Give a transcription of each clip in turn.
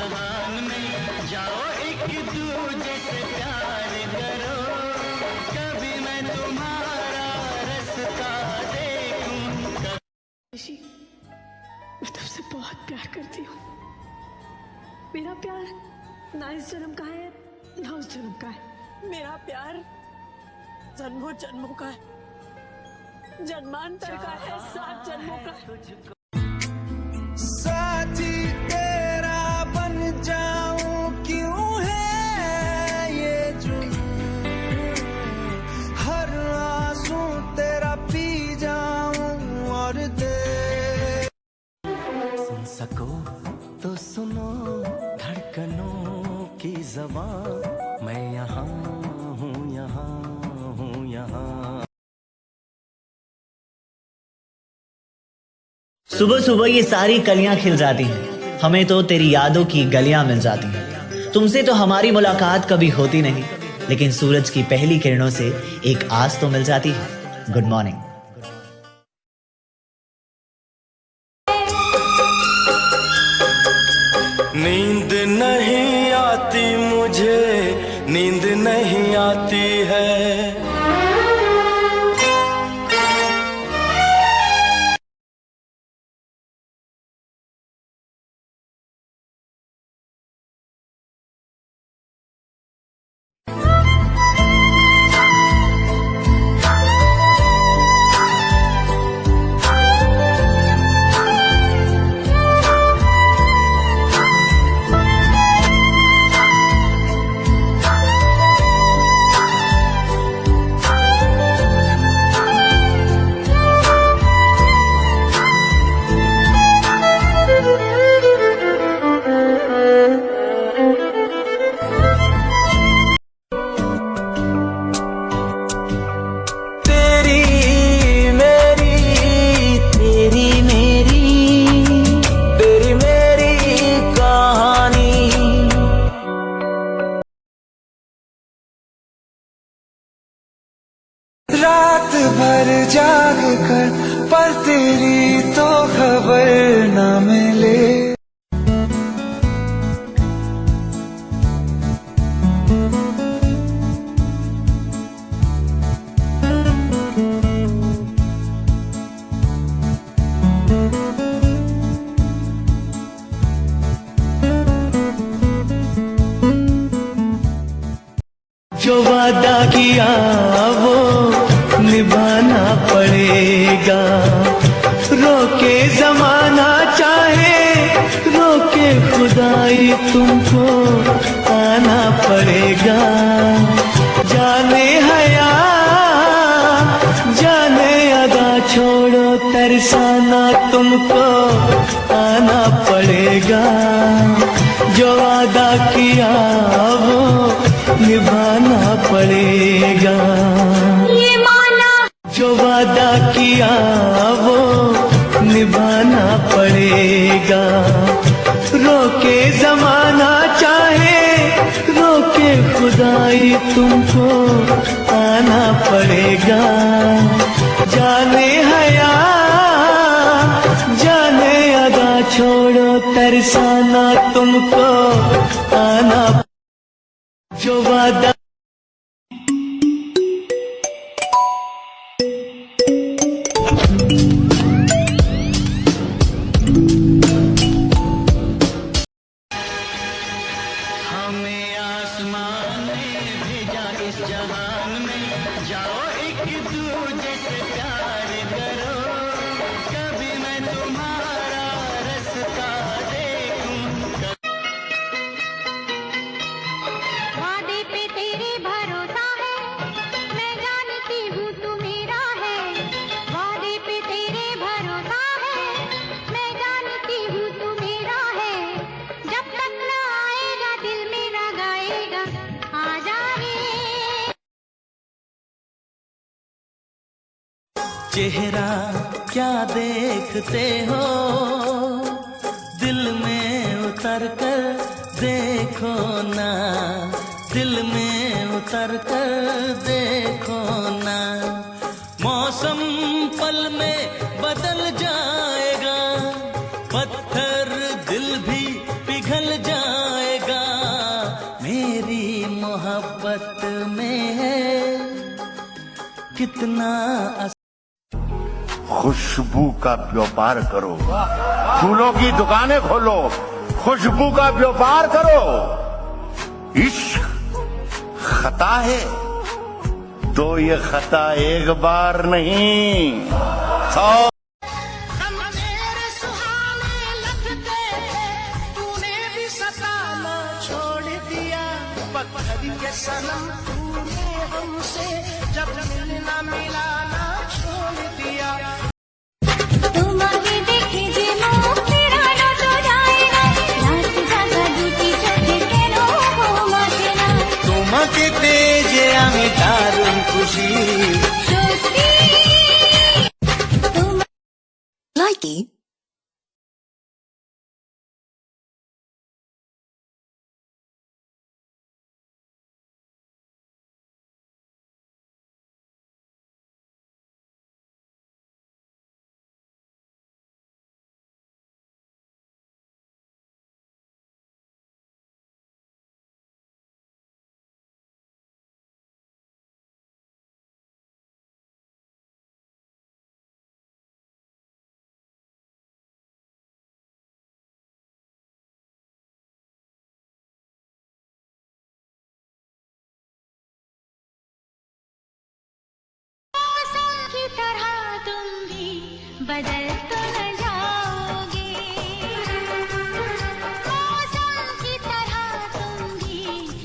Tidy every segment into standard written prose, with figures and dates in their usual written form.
जहान में जाओ एक दूजे से प्यार करो, कभी मैं तुम्हारा रास्ता देखूं। ऋषि, मैं तुमसे बहुत प्यार करती हूँ। मेरा प्यार ना इस जन्म का है ना उस जन्म का है। मेरा प्यार जन्मों जन्मों का है, जन्मांतर का है, 7 जन्मों का है। साथी तेरा बन जाऊं क्यों है ये जुनून, हर आंसू तेरा पी जाऊं और दे। सुन सको तो सुनो धड़कनों की ज़बान, मैं यहाँ हूँ, यहाँ हूँ, यहाँ। सुबह सुबह ये सारी कलियां खिल जाती हैं, हमें तो तेरी यादों की गलियां मिल जाती हैं। तुमसे तो हमारी मुलाकात कभी होती नहीं, लेकिन सूरज की पहली किरणों से एक आस तो मिल जाती है। Good morning. नींद नहीं आती मुझे, नींद नहीं आती है। रात भर जाग कर पर तेरी तो खबर न मिले। जो वादा किया वो निभाना पड़ेगा, रोके जमाना चाहे रोके खुदाई तुमको आना पड़ेगा। जाने हया जाने अदा छोड़ो तरसाना तुमको आना पड़ेगा। जो वादा किया वो निभाना पड़ेगा, ये माना। जो वादा किया वो निभाना पड़ेगा, रोके जमाना चाहे रोके खुदाई तुमको आना पड़ेगा। जाने हया जाने अदा छोड़ो तरसाना तुमको आना। जो वादा हमें आसमान ने भेजा इस जहान में, जाओ एक दूजे से प्यार करो, कभी मैं तुम्हारा रास्ता देखूं। वादे पे तेरे भरोसा है, मैं जानती हूँ तू मेरा है। वादे पे तेरे भरोसा है, मैं जानती हूँ तू मेरा है। जब तक न आएगा दिल मेरा गाएगा, आ जाए। चेहरा क्या देखते हो, दिल में उतर कर देखो ना, दिल में उतर कर देखो ना। मौसम पल में बदल जाएगा, पत्थर दिल भी पिघल जाएगा। कितना खुशबू का व्यापार करो, फूलों की दुकानें खोलो, खुशबू का व्यापार करो। इश्क खता है तो ये खता एक बार नहीं 100 सनम तूने हमसे जब मिलना मिलाना छोड़ दिया। तुम आगे देखे जे मुंह तेरा नो तो जाएगा, रात जागा दूती चोखे के नो हो मातेना। তোমাকে পেয়ে যে আমি দারুণ খুশি। সত্যি तुम लाइकी की तरह तुम भी बदल तो न जाओगे, मौसम की तरह तुम भी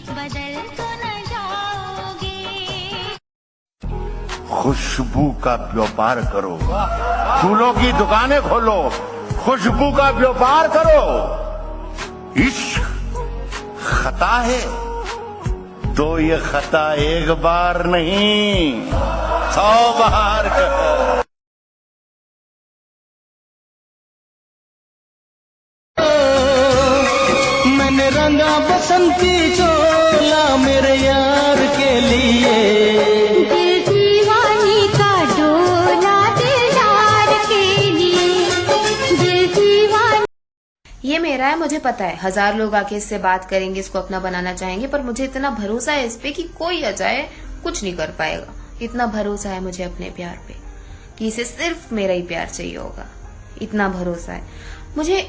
बदल तो न जाओगे। खुशबू का व्यापार करो, फूलों की दुकानें खोलो, खुशबू का व्यापार करो। इश्क खता है तो ये खता एक बार नहीं 100 बार मैंने रंगा बसंती चोला मेरे यार के लिए। दिल दीवानी का डोला दिलदार के लिए, दिल दीवानी। ये मेरा है, मुझे पता है 1000 लोग आके इससे बात करेंगे, इसको अपना बनाना चाहेंगे, पर मुझे इतना भरोसा है इस पे कि कोई आ जाए कुछ नहीं कर पाएगा। इतना भरोसा है मुझे अपने प्यार पे कि इसे सिर्फ मेरा ही प्यार चाहिए होगा, इतना भरोसा है मुझे।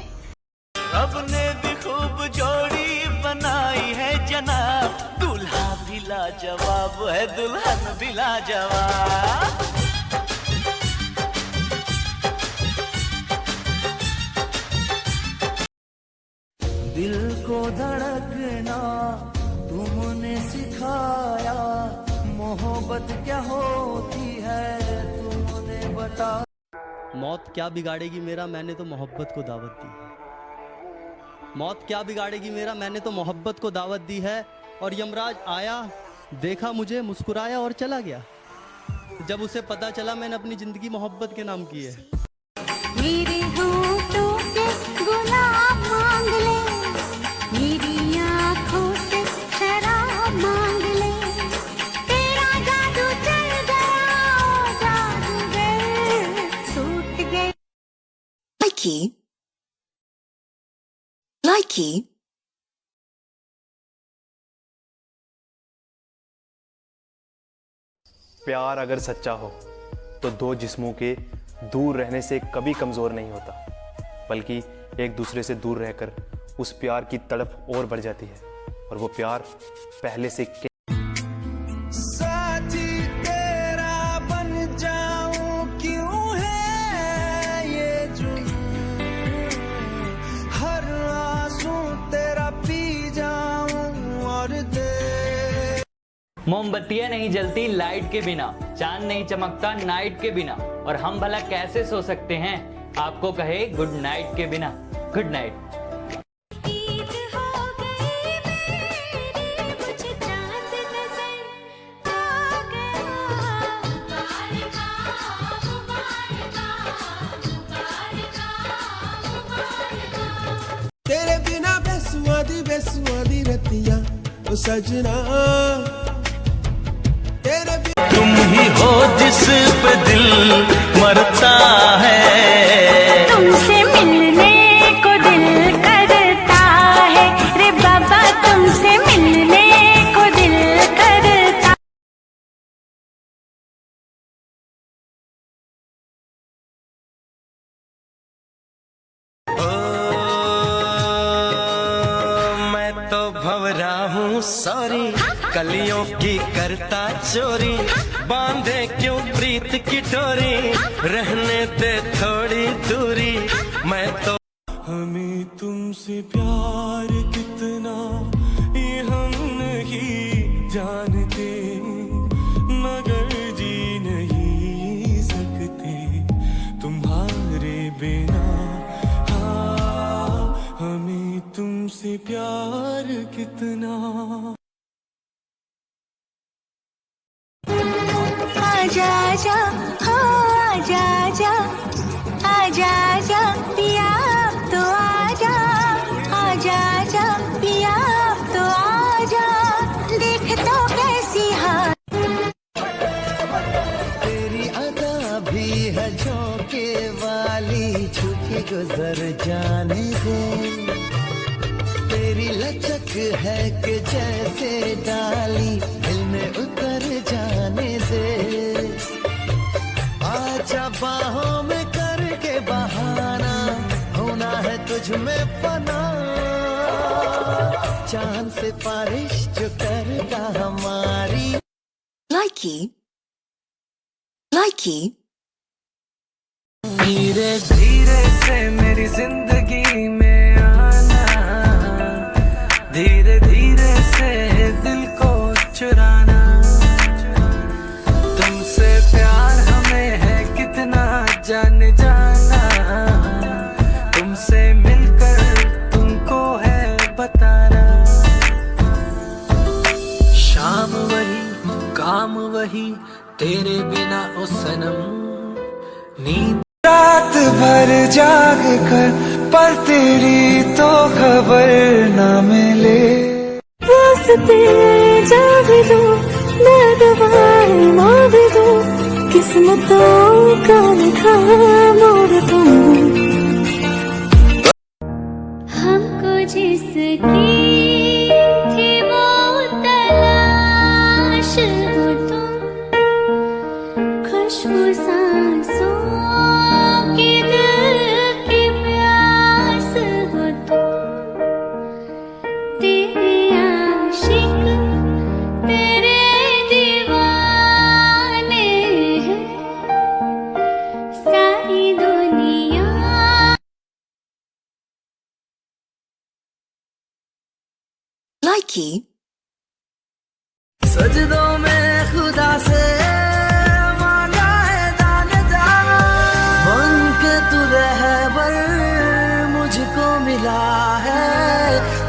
रब ने भी खूब जोड़ी बनाई है जनाब, दूल्हा भी लाजवाब है दुल्हन भी लाजवाब। दिल को धड़कना तुमने सिखाया, मोहब्बत क्या होती है तुमने बता। मौत क्या बिगाड़ेगी मेरा, मैंने तो मोहब्बत को दावत दी है। मौत क्या बिगाड़ेगी मेरा, मैंने तो मोहब्बत को दावत दी है। और यमराज आया, देखा मुझे, मुस्कुराया और चला गया। जब उसे पता चला मैंने अपनी जिंदगी मोहब्बत के नाम की है। मेरे होठों के गुलाब मांग ले, मेरी आँखों से शराब मांग ले, तेरा जादू चल गया, जादूगर सूट गए। लाइकी प्यार अगर सच्चा हो तो दो जिस्मों के दूर रहने से कभी कमज़ोर नहीं होता, बल्कि एक दूसरे से दूर रहकर उस प्यार की तड़प और बढ़ जाती है, और वो प्यार पहले से साथी तेरा बन जाऊं क्यों है ये जुनून, हर आंसू तेरा पी जाऊं और दे। मोमबत्तियां नहीं जलती लाइट के बिना, चांद नहीं चमकता नाइट के बिना, और हम भला कैसे सो सकते हैं आपको कहे गुड नाइट के बिना। Good night. तेरे बिना बेसुआदी रतियां ओ सजना, तेरे तुम ही हो जिस पे दिल मरता है, तुमसे मिलने को दिल करता है रे बाबा, तुमसे मिलने भंवरा हूँ सॉरी, कलियों की करता चोरी, बांधे क्यों प्रीत की डोरी, रहने दे थोड़ी दूरी, मैं तो। हमें तुमसे प्यार कितना ये हम नहीं जानते, मगर जी नहीं सकते तुम्हारे बिना। हाँ, हमें तुमसे प्यार कितना। आजा आजा हो आजा आजा, आजा आजा पिया अब तो आजा, आजा आजा पिया अब तो आजा, देख तो कैसी हाल। तेरी अदा भी है झोंके वाली, छुके गुजर जाने दे, तेरी लचक है कि जैसे डाली, दिल में उतर जाने दे। आजा बाहों में करके बहाना, होना है तुझ में फना, चांद से बारिश जो करता हमारी। लाइकी लाइकी धीरे धीरे से मेरी जिंदगी में आना, धीरे धीरे से दिल को चुराना, तुमसे प्यार हमें है कितना जान जाना, तुमसे मिलकर तुमको है बताना। शाम वही काम वही, तेरे बिना ओ सनम नींद। रात भर जाग कर पर तेरी तो खबर ना मिले, रास्ते जा भी दो मैं दवाई मार भी दो, किस्मतों का लिखा मोड़ तुम। हमको जिसकी थी वो तलाश हो तुम, खुशबू सांसों की दिल की प्यास हो तुम, तेरे आशिक तेरे दीवाने हैं सारी दुनिया। लाइकी सजदों में खुदा से मांगा है दान दान, बन के तू रहबर मुझको मिला है,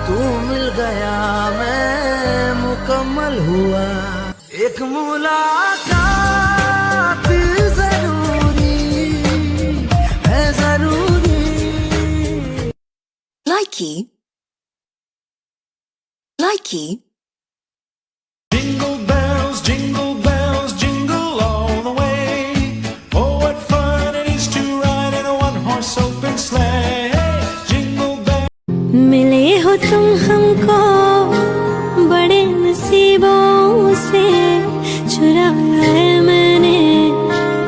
तू मिल गया मैं मुकम्मल हुआ, एक मुलाकात जरूरी है जरूरी। लाइकी लाइकी Jingle bells, jingle all the way. Oh, what fun it is to ride in a one-horse open sleigh. Jingle bells. मिले हो तुम हमको बड़े नसीबों से, चुराया है मैंने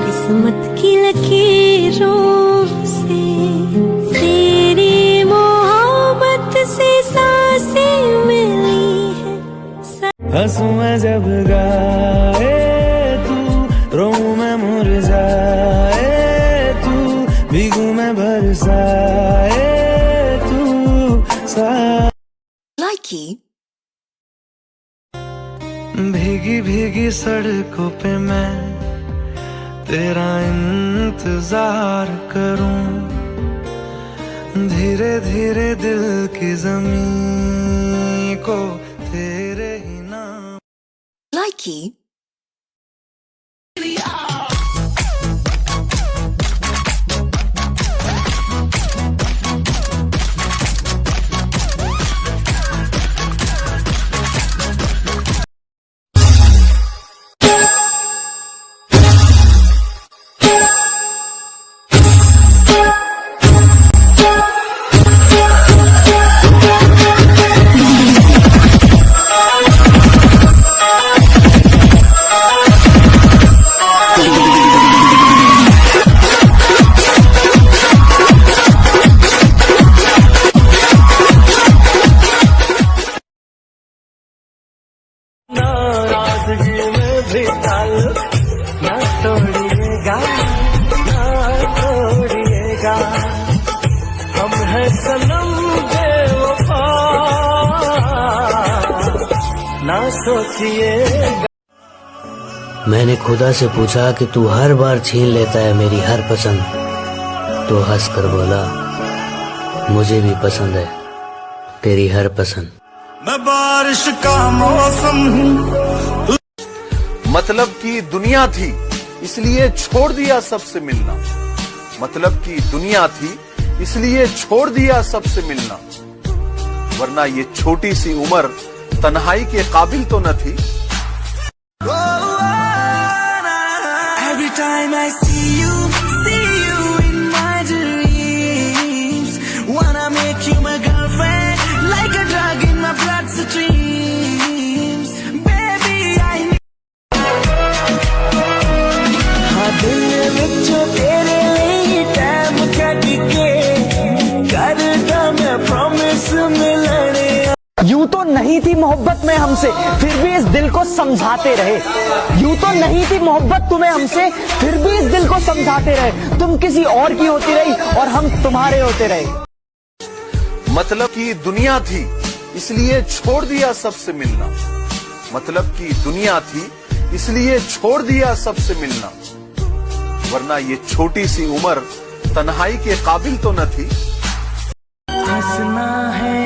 किस्मत की लकीरों से, तेरी मोहब्बत से सांसें मिली है। हंसू मैं जब गाए तू, रोऊं मैं मुरझाए तू, भीगू मैं बरसाए तू लाइकी भीगी भीगी सड़कों पे मैं तेरा इंतजार करूं, धीरे धीरे दिल की जमीन को तेरे ही नाम। लाइकी ही में भी ताल्लुक ना तोड़िएगा, ना तोड़िएगा। हम है सनम बेवफा, ना सोचिएगा। मैंने खुदा से पूछा कि तू हर बार छीन लेता है मेरी हर पसंद, तो हंस कर बोला मुझे भी पसंद है तेरी हर पसंद। मैं बारिश का मौसम हूँ। मतलब की दुनिया थी इसलिए छोड़ दिया सबसे मिलना, मतलब की दुनिया थी इसलिए छोड़ दिया सबसे मिलना, वरना ये छोटी सी उम्र तन्हाई के काबिल तो न थी। Every time I see you in my dreams, wanna make you my girlfriend, like a drug in my bloodstreams, baby I need। हाँ दिल विचों तेरे लिए टाइम कट के करदा मैं प्रॉमिस मिलने। यूं तो नहीं थी मोहब्बत में हमसे, फिर भी इस दिल को समझाते रहे। यूं तो नहीं थी मोहब्बत तुम्हें हमसे, फिर भी इस दिल को समझाते रहे। तुम किसी और की होती रही और हम तुम्हारे होते रहे। मतलब की दुनिया थी इसलिए छोड़ दिया सबसे मिलना, मतलब की दुनिया थी इसलिए छोड़ दिया सबसे मिलना, वरना ये छोटी सी उम्र तन्हाई के काबिल तो न थी। हंसना है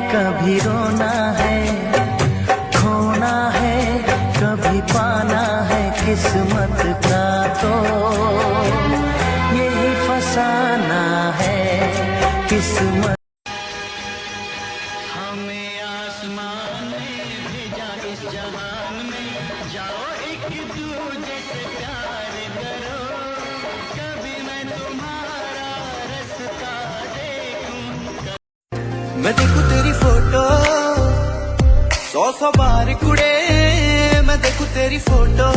कभी रोना है, खोना है कभी पाना है, किस्मत का तो यही फसाना है किस्मत। हमें आसमान में भेजा इस जहान में, जाओ एक दूजे से प्यार करो, कभी मैं तुम्हारा रास्ता देखूं। मैं देखूं तेरी फोटो 100 बार कुड़े, मैं देखूं तेरी फोटो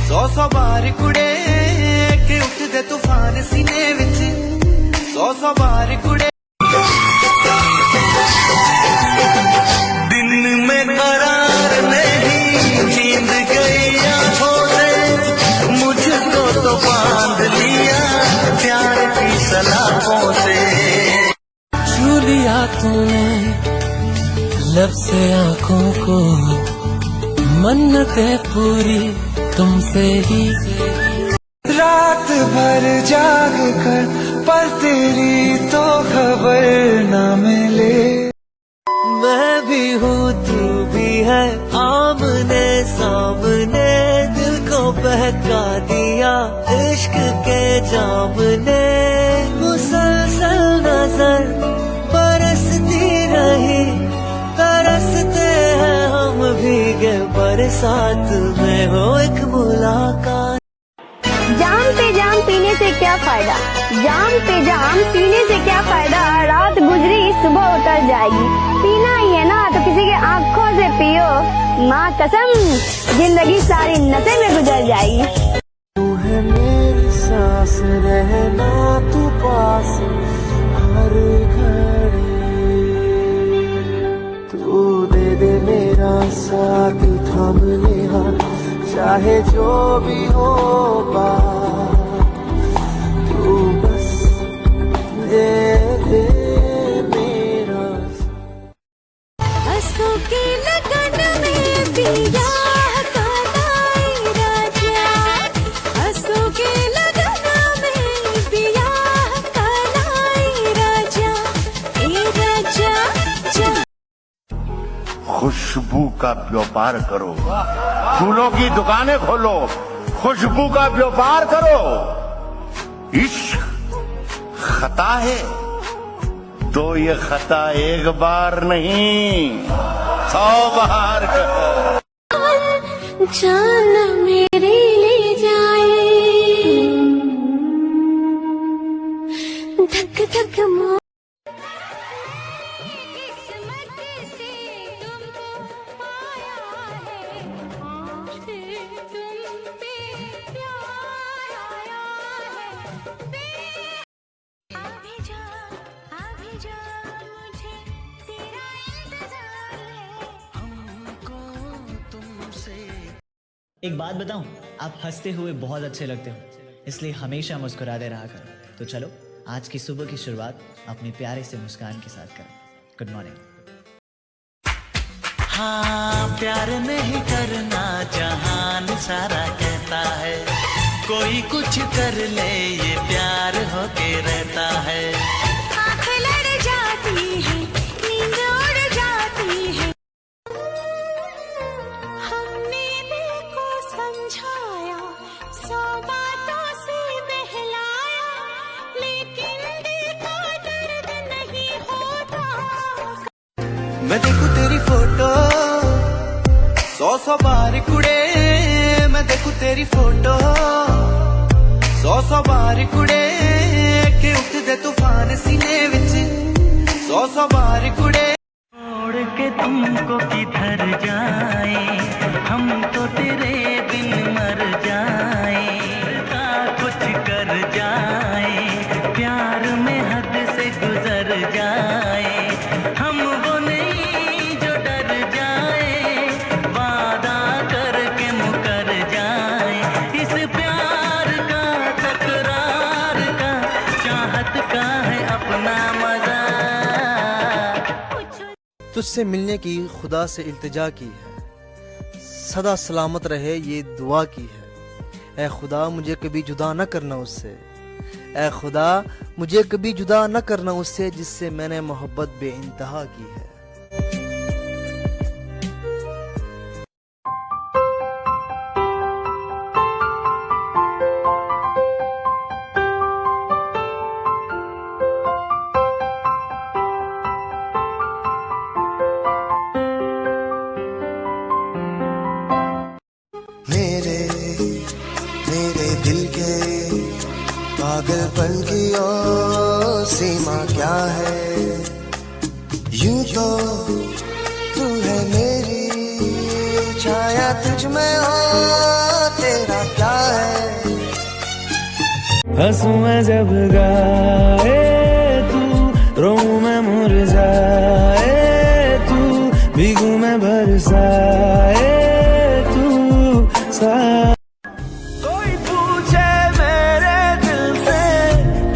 100 बार कुड़े, के उठदे तूफान सीने विच 100 बार कुड़े। दिन में करार नहीं, नींद गई आंखों से, मुझको तो बांध लिया प्यार की सलाखों से। छू लिया तूने लब से आंखों को, मन्नतें पूरी तुमसे ही। रात भर जाग कर पर तेरी तो खबर न मिले। मैं भी हूँ तू भी है, आमने सामने दिल को बहका दिया इश्क के जाम ने। मुसलसल नजर बरसती रही, तरसते हैं हम भीगे बरसात में, हो एक मुलाकात। जाम पे जाम पीने से क्या फायदा, जाम पे जाम पीने से क्या फायदा, रात गुजरी सुबह उतर जाएगी। पीना ही है ना तो किसी के आंखों से पियो, माँ कसम जिंदगी सारी नशे में गुजर जाएगी। तू है मेरी सांस, रहना तू पास हर घड़ी, तू दे दे मेरा साथ थामने हाथ, चाहे जो भी हो तू बस दे दे मेरा। हंसों की लगन में पिया कलाई राजा, हंसों की लगन में पिया कलाई राजा, ए राजा। खुशबू का व्यापार करो, फूलों की दुकानें खोलो, खुशबू का व्यापार करो। इश्क खता है तो ये खता एक बार नहीं 100 बार जान मेरे ले जाए, धक धक मोर एक बात बताऊं, आप हंसते हुए बहुत अच्छे लगते हो, इसलिए हमेशा मुस्कुराते रहा करो। तो चलो आज की सुबह की शुरुआत अपने प्यारे से मुस्कान के साथ करें। Good morning. हाँ, प्यार नहीं करना जहान सारा कहता है, कोई कुछ कर ले ये प्यार होके रहता है। आँख लड़ जाती है, नींद उड़ जाती है। हमने दिल को समझाया, 100 बातों से बहलाया, लेकिन दिल का दर्द नहीं होता। मैं देखूं तेरी फोटो 100 बार कुड़े, मैं देखूं तेरी फोटो 100 बार कुड़े, के उठदे तूफान सीने विच 100 बार कुड़े। छोड़ के तुमको किधर जाए, हम तो तेरे बिन मर जाए, कुछ कर जाए, प्यार में हद से गुजर जाए, हम वो नहीं जो डर जाए, वादा करके मुकर जाए, इस प्यार का तकरार का चाहत का है अपना मजा। तुझसे मिलने की खुदा से इल्तिजा की है, सदा सलामत रहे ये दुआ की है। ऐ खुदा मुझे कभी जुदा न करना उससे, ऐ खुदा मुझे कभी जुदा न करना उससे, जिससे मैंने मोहब्बत बेइंतहा की है। मेरे दिल के पागलपन की ओ सीमा क्या है, यूं तो तू है मेरी छाया, तुझ में हो तेरा क्या है। हंसू मैं जब गाए तू, रोऊं मैं मुरझाए तू, भीगू मैं बरसाए तू कोई पूछे मेरे दिल से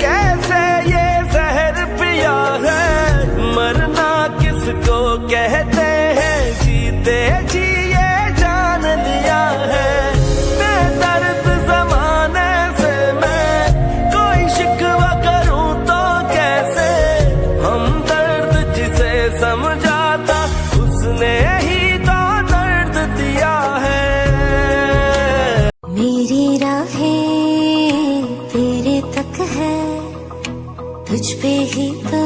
कैसे ये जहर पिया है, मरना किसको कहते हैं, जीते जी ये जान लिया है, बेदर्द जमाने से मैं कोई शिकवा करूं तो कैसे, हम दर्द जिसे समझा था उसने ही तो दर्द दिया है। मेरी राहें तेरे तक है, तुझ पे ही तो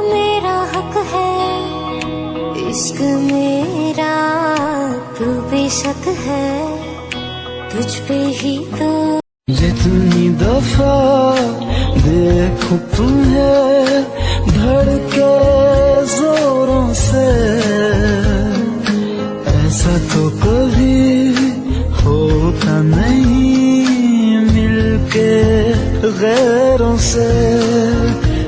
मेरा हक है, इश्क मेरा तू बेशक है, तुझ पे ही तो। जितनी दफा देखो तुम्हें धड़के जोरों से, ऐसा तो कभी होता नहीं, मिलके गैरों से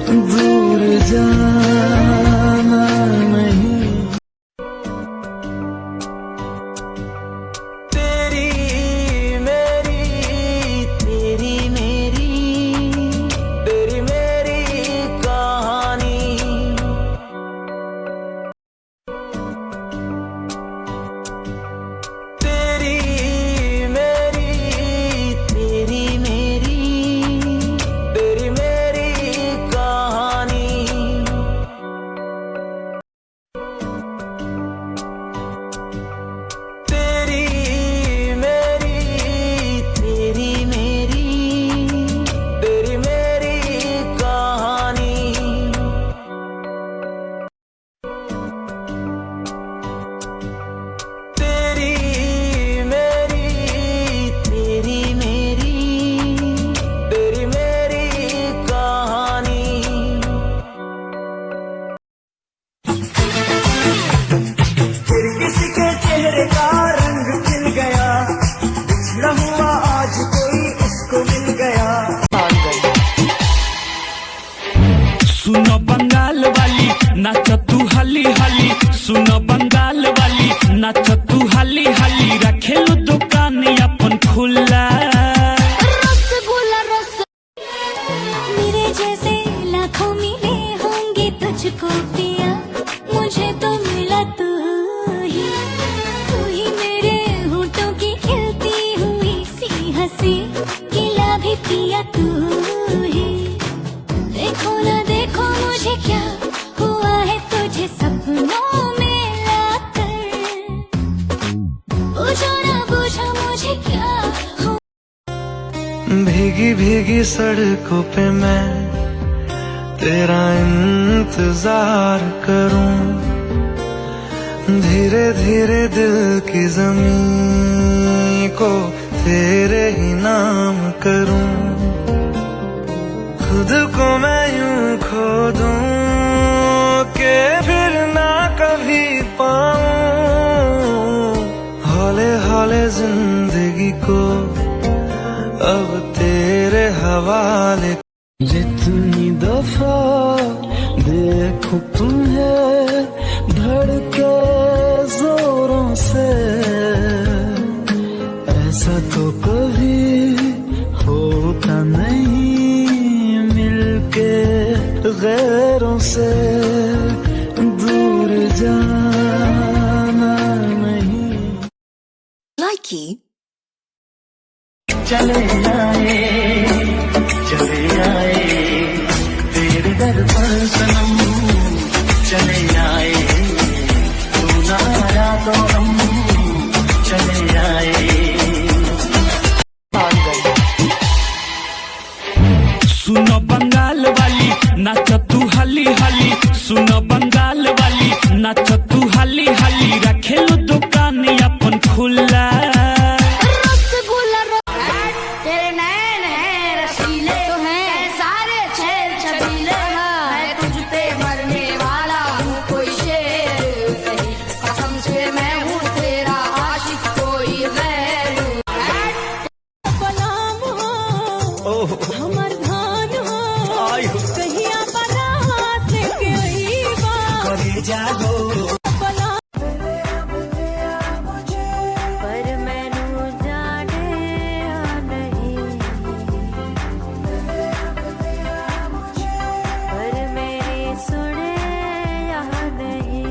दूर जाना नहीं। तेरी मेरी तेरी मेरी तेरी मेरी कहानी भीगी भीगी सड़कों पे मैं तेरा इंतजार करूं, धीरे धीरे दिल की जमीन को तेरे ही नाम करूं, खुद को मैं यूं खो दूं के फिर ना कभी पाऊं, हौले हौले जिंदगी को अब तेरे हवाले। जितनी दफा देखो तुम्हें धड़के जोरों से, ऐसा तो कभी होता नहीं मिलके गैरों से दूर जाना नहीं। लाइकी चले आए तेरे दर पर सनम, चले आए तू ना आया तो हम चले आए। सुनो बंगाल वाली नाच तू हाली हाली, सुनो बंगाल वाली नाच तू हाली हाली, रखेलू दुकान अपन खुला। तेरे नैन है रसीले तो हैं सारे छेल छबीले, मैं तुझ पे मरने वाला हूँ कोई शेर नहीं, कसम से मैं हूँ तेरा आशिक कोई गैर। गुलाम हो हमर धान हो, कहिया बारात लेके आईबा, करे जागो पर मैनू जाने नहीं, पर मेरी सुने यहाँ नहीं,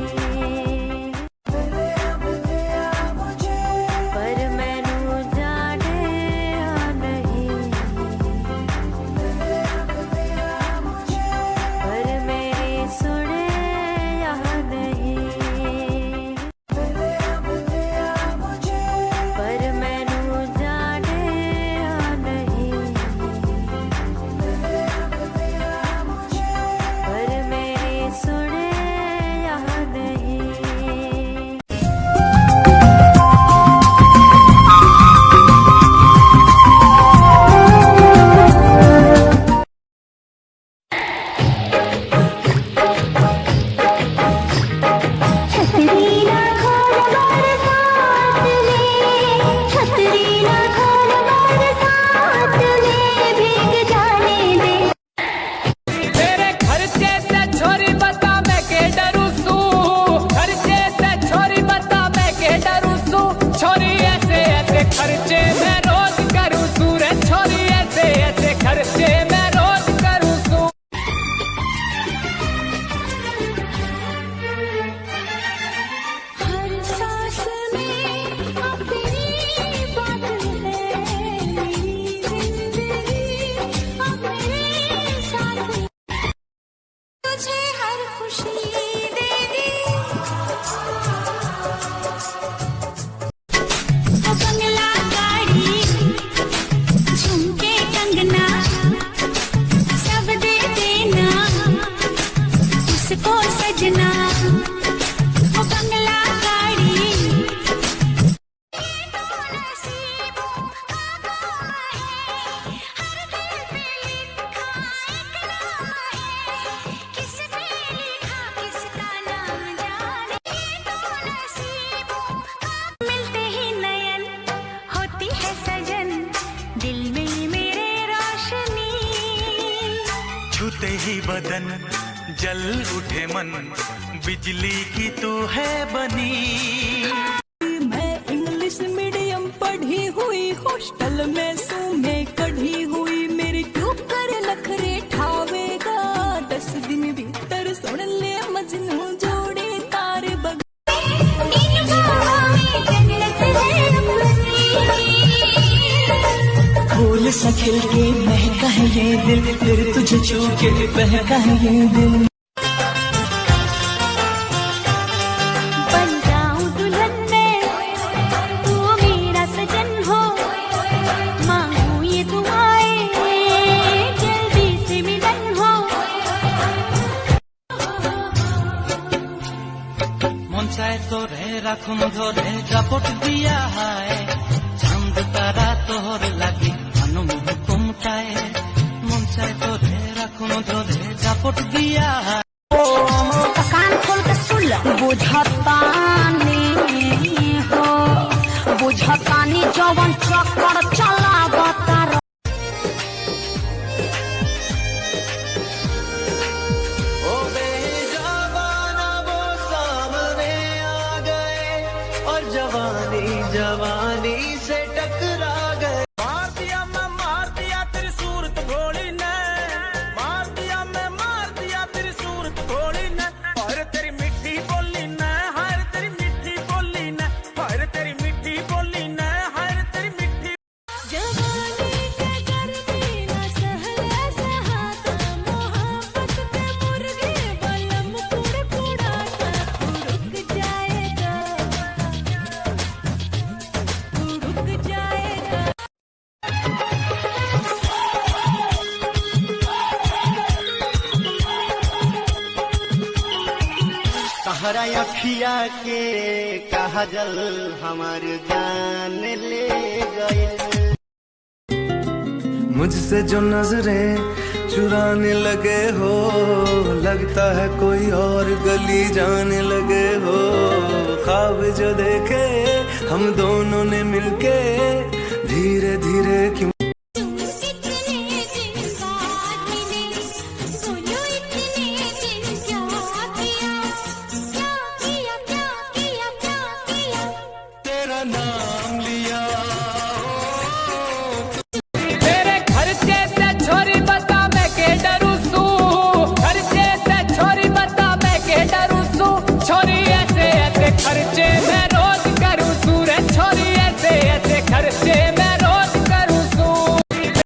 पर मैनू जाने नहीं, पर मेरी सुने यहाँ नहीं, पर मैनू जाने नहीं, पर मेरी सुने यहाँ नहीं। छतरी ना खोल बरसात में, छतरी ना खोल बरसात में, भीग जाने दे। तेरे खर्चे से छोरी बता मैं के डरू सू, खर्चे से छोरी बता मैं के डरू सू, छोरी ऐसे ऐसे खर्चे मैं रोज करूँ सू रे, छोरी ऐसे ऐसे खर्चे मैं रोज करूँ सू। हर सांस में अब तेरी बात है, मेरी जिंदगी अब मेरे साथ है। तुझे हर खुशी दे दी, वो बंगला गाड़ी झुमके कंगना सब दे देना उसको सजना, वो बंगला गाड़ी नसीबों का काम है, हर दिल पे लिखा एक नाम है, किस पे लिखा किसका नाम जाने, तो नसीबों का मिलते ही नयन होती है सजन, दिल में मेरे रोशनी, छूते ही बदन जल उठे मन, बिजली की तू है बनी। मैं इंग्लिश मीडियम पढ़ी हुई, हॉस्टल में सू में कढ़ी हुई, मेरी क्यों करे नखरे ठावेगा, 10 दिन भीतर सुन ले मजनू जोड़े तारे बग। फूल सा खिल के महका है ये दिल, फिर तुझे छू के बहका है ये दिल। बन जाऊं दुल्हन मैं, तू मेरा सजन हो, मांगू ये दुआएं মন চায় তোরে রাখুন ধরে জাপট দিয়া হায় চাঁদ তারা তোর লাগি আনম হুকুমটায় মন চায় তোরে রাখুন ধরে জাপট দিয়া হায় कान खोल के सुन ले बुझतानी हो बुझतानी जवन चक्कर चलावता ओ बेजवाना वो सामने आ गए और जवानी जवानी से टकरा गए। मार दिया मैं मार दिया तेरी सूरत भोली ने मार दिया मैं मार दिया तेरी सूरत भोली ने और तेरी मिठी बोली ने हर तेरी मिठी बोली ने हर तेरी मिठी बोली ने हर तेरी मिठी जवानी के गर्मी न सहले सहाता मोहब्बत के मुर्गे बलम कुड़कुड़ाता तू रुक जाएगा तहरा अखिया के कहा जल हमार जान ले गए। मुझसे जो नजरें चुराने लगे हो लगता है कोई और गली जाने लगे हो ख्वाब जो देखे हम दोनों ने मिलके धीरे धीरे क्यों